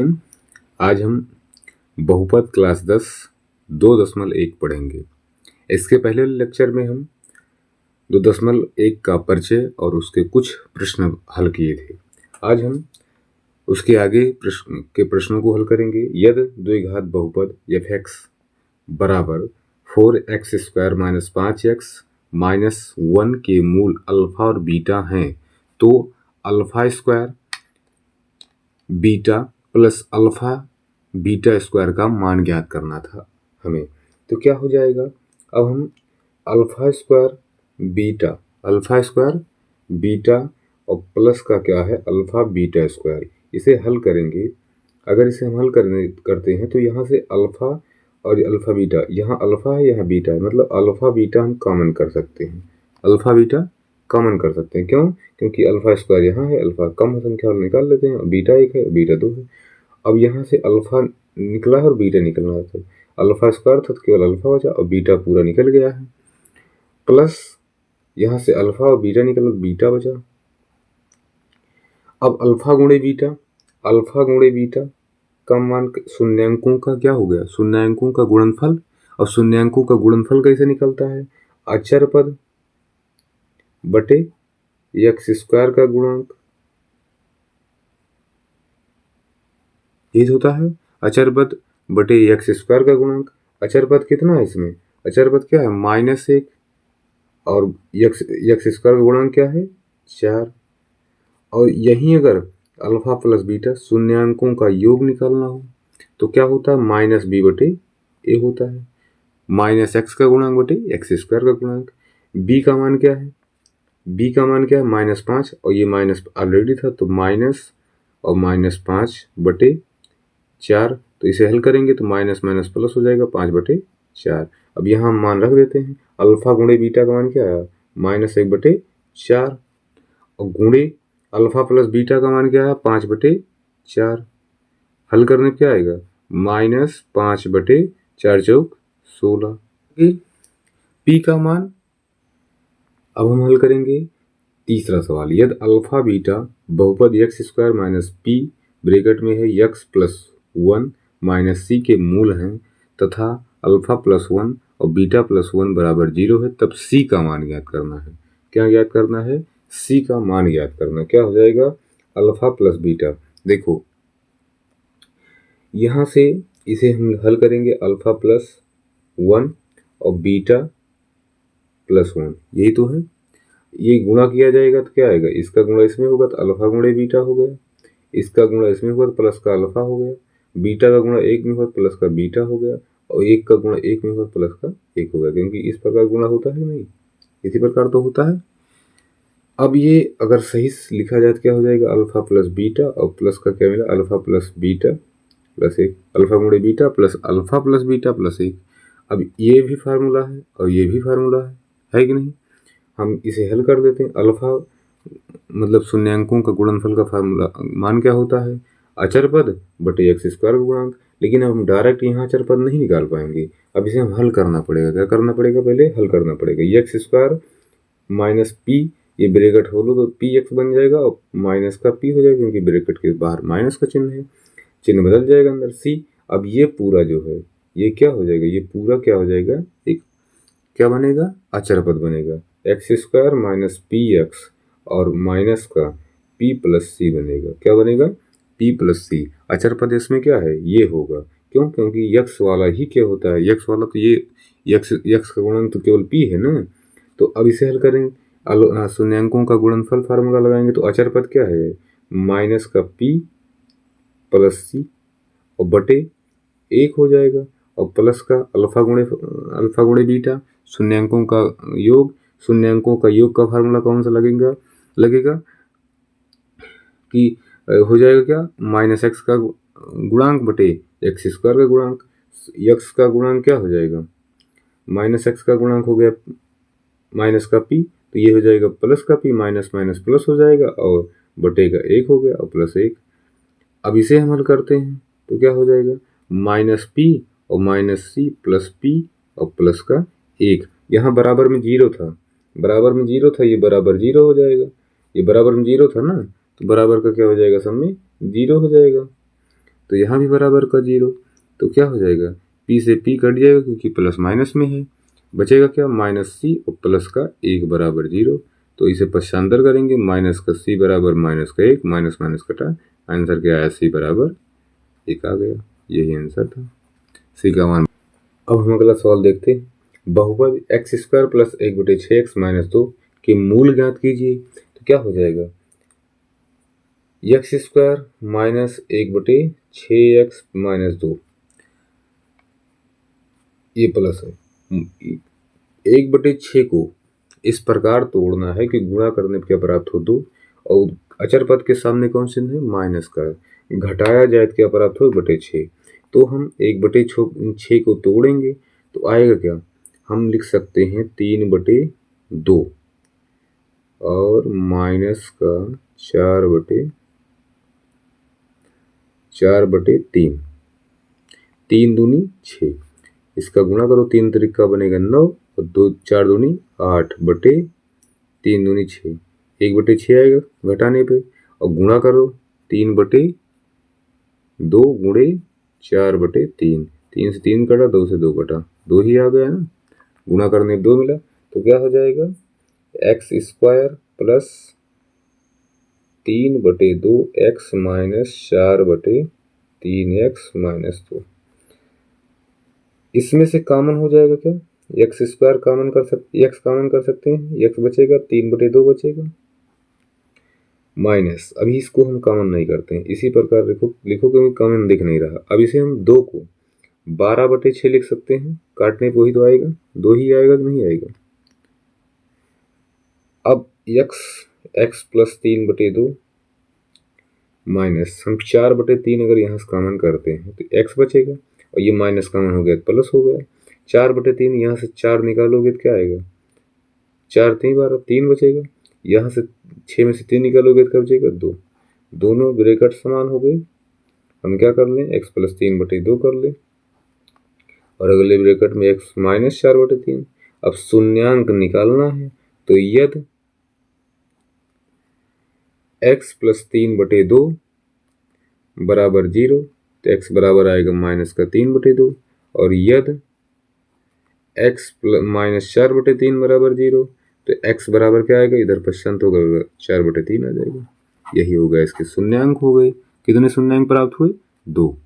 आज हम बहुपद क्लास 10 2.1 पढ़ेंगे। इसके पहले लेक्चर में हम 2.1 का परिचय और उसके कुछ प्रश्न हल किए थे। आज हम उसके आगे प्रश्नों को हल करेंगे। यदि द्विघात बहुपद f(x) बराबर 4x² - 5x - 1 के मूल अल्फा और बीटा हैं, तो alpha square beta plus alpha beta square का मान ज्ञात करना था हमें। तो क्या हो जाएगा, अब हम अल्फा स्क्वायर बीटा और प्लस का क्या है अल्फा बीटा स्क्वायर, इसे हल करेंगे। अगर इसे हम हल करते हैं तो यहाँ से अल्फा और अल्फा बीटा, यहाँ अल्फा है यहाँ बीटा है, मतलब अल्फा बीटा हम कॉमन कर सकते हैं। अल्फा बीटा कॉमन कर सकते हैं, क्यों? क्योंकि अल्फा स्क्वायर यहाँ है, अल्फा कम संख्या और निकाल लेते हैं, और बीटा 1 है बीटा 2 है। अब यहाँ से अल्फा निकला है और बीटा निकलना है, तो अल्फा स्क्वायर था तो केवल अल्फा बचा और बीटा पूरा निकल गया है। प्लस यहाँ से अल्फा और बीटा निकला, बीटा बचा। अब अल्फा गुणे बीटा का मान शून्यांकों का क्या हो गया, शून्यांकों का गुणनफल। और शून्यांकों का गुणनफल कैसे निकलता है, अचर पद बटे एक्स स्क्वायर का गुणांक, ये होता है अचर पद बटे एक्स स्क्वायर का गुणांक। अचर पद कितना है इसमें, अचर पद क्या है -1, और एक्स स्क्वायर का गुणांक क्या है 4। और यहीं अगर अल्फा प्लस बीटा शून्यांकों का योग निकालना हो तो क्या होता है -b बटे a होता है, -x का गुणांक बटे एक्स स्क्वायर का गुणांक। b का मान क्या है, b का मान क्या है -5, और ये माइनस ऑलरेडी था तो माइनस और -5 बटे 4। तो इसे हल करेंगे तो माइनस माइनस प्लस हो जाएगा 5 बटे 4। अब यहाँ हम मान रख देते हैं, अल्फा गुणे बीटा का मान क्या आया -1 बटे 4, और गुणे अल्फा प्लस बीटा का मान क्या है 5 बटे 4। हल करने क्या आएगा -5 बटे 4 चौक 16। पी का मान अब हम हल करेंगे। तीसरा सवाल, यदि अल्फा बीटा बहुपद x² - p ब्रैकेट में है x + 1 - c के मूल हैं तथा अल्फा + 1 और बीटा + 1 बराबर 0 है, तब c का मान ज्ञात करना है। क्या ज्ञात करना है, c का मान ज्ञात करना। क्या हो जाएगा अल्फा प्लस बीटा, देखो यहाँ से इसे हम हल करेंगे अल्फा + 1 और बीटा + 1, यही तो है। ये गुणा किया जाएगा तो क्या आएगा, इसका गुणा इसमें होगा तो अल्फा गुणे बीटा हो गया, इसका गुणा इसमें हुआ तो प्लस का अल्फा हो गया, बीटा का गुणा 1 में हुआ तो प्लस का बीटा हो गया, और 1 का गुणा 1 में हुआ तो प्लस का 1 हो गया, क्योंकि इस प्रकार गुणा होता है नहीं, इसी प्रकार तो होता है। अब ये अगर सही लिखा जाए तो क्या हो जाएगा अल्फा प्लस बीटा, और प्लस का क्या मिला alpha plus beta plus 1, alpha गुणे beta plus alpha plus beta plus 1। अब ये भी फार्मूला है और ये भी फार्मूला है कि नहीं। हम इसे हल कर देते हैं। अल्फा मतलब शून्यांकों का गुणनफल का फार्मूला मान क्या होता है अचर पद बटे एक्स स्क्वायर का गुणांक। लेकिन अब हम डायरेक्ट यहाँ अचर पद नहीं निकाल पाएंगे, अब इसे हम हल करना पड़ेगा। क्या करना पड़ेगा, पहले हल करना पड़ेगा। एक्स स्क्वायर माइनस पी, ये ब्रैकेट खोलो तो पी एक्स बन जाएगा और माइनस का पी हो जाएगा, क्योंकि ब्रैकेट के बाहर माइनस का चिन्ह है, चिन्ह बदल जाएगा अंदर सी। अब ये पूरा जो है ये क्या हो जाएगा, ये पूरा क्या हो जाएगा, एक क्या बनेगा अचर पद बनेगा। X square minus P x और माइनस का p प्लस सी बनेगा। क्या बनेगा p प्लस सी। अचर पद इसमें क्या है ये होगा, क्यों? क्योंकि x वाला ही क्या होता है, x वाला तो ये x का गुणन तो केवल p है ना। तो अब इसे हल करेंगे, शून्यांकों का गुणनफल फार्मूला लगाएंगे तो अचर पद क्या है माइनस का p प्लस सी और बटे 1 हो जाएगा, और प्लस का अल्फा गुणे बीटा शून्यांकों का योग। शून्यांकों का योग का फार्मूला कौन सा लगेगा कि हो जाएगा क्या -x का गुणांक बटे एक्स स्क्वायर का गुणांक। x का गुणांक क्या हो जाएगा -x का गुणांक हो गया माइनस का p, तो ये हो जाएगा प्लस का p, माइनस माइनस प्लस हो जाएगा और बटे का 1 हो गया और प्लस 1। अब इसे हम हल करते हैं तो क्या हो जाएगा -p और -c प्लस p और प्लस का 1। यहाँ बराबर में 0 था, बराबर में 0 था, ये बराबर 0 हो जाएगा। ये बराबर में 0 था ना, तो बराबर का क्या हो जाएगा सब में 0 हो जाएगा। तो यहाँ भी बराबर का 0, तो क्या हो जाएगा, p से p कट जाएगा क्योंकि प्लस माइनस में है, बचेगा क्या -c और प्लस का 1 बराबर 0। तो इसे पश्चांतर करेंगे, माइनस का c बराबर माइनस का 1, माइनस माइनस कटा, आंसर क्या आया, c बराबर 1 आ गया। यही आंसर था, c का मान। अब हम अगला सवाल देखते हैं। बहुपद x² प्लस 1/6x माइनस 2 के मूल ज्ञात कीजिए। तो क्या हो जाएगा, x² माइनस 1/6x माइनस 2, ये प्लस है। 1/6 को इस प्रकार तोड़ना है कि गुणा करने पर क्या प्राप्त हो, 2, और अचर पद के सामने कौन चिन्ह है, माइनस का, घटाया जाए तो क्या प्राप्त हो, 1/6। तो हम 1/6 को तोड़ेंगे तो आएगा क्या, हम लिख सकते हैं 3/2 और माइनस का 4/3, 3 दूनी 6, इसका गुणा करो, 3 त्रिका बनेगा 9 और 2 4 दूनी 8/3 दूनी 6, 1/6 आएगा घटाने पे, और गुणा करो 3/2 गुणे 4/3, 3 से 3 कटा, 2 से 2 कटा, 2 ही आ गया ना, गुणा करने 2 मिला, तो क्या हो जाएगा, x² plus 3/2 x minus 4/3x minus 2। इसमें से कॉमन हो जाएगा क्या, x² कॉमन कर सकते, x कॉमन कर सकते हैं, x बचेगा, 3/2 बचेगा, माइनस, अभी इसको हम कॉमन नहीं करते हैं, इसी प्रकार लिखो क्योंकि कॉमन दिख नहीं रहा। अब इसे हम 2 को 12/6 लिख सकते हैं, काटने पे वही तो आएगा, 2 ही आएगा कि नहीं आएगा। अब x प्लस 3/2 माइनस, हम 4/3 अगर यहाँ से कॉमन करते हैं तो x बचेगा, और ये माइनस कॉमन हो गया तो प्लस हो गया, 4/3 यहाँ से 4 निकालोगे तो क्या आएगा, 4 3 12, 3 बचेगा, यहाँ से 6 में से 3 निकालोगे तो क्या बचेगा, 2, दोनों ब्रैकेट समान हो गए। हम क्या कर लें, x प्लस 3/2 कर लें, और अगले ब्रैकेट में x माइनस 4/3। अब शून्यांक निकालना है, तो यदि x प्लस 3/2 बराबर 0 तो x बराबर आएगा माइनस का 3/2, और यदि x माइनस 4/3 बराबर 0 तो x बराबर क्या आएगा, इधर पश्चांत होगा 4/3 आ जाएगा। यही होगा इसके शून्यांक हो गए। कितने शून्यांक प्राप्त हुए, 2।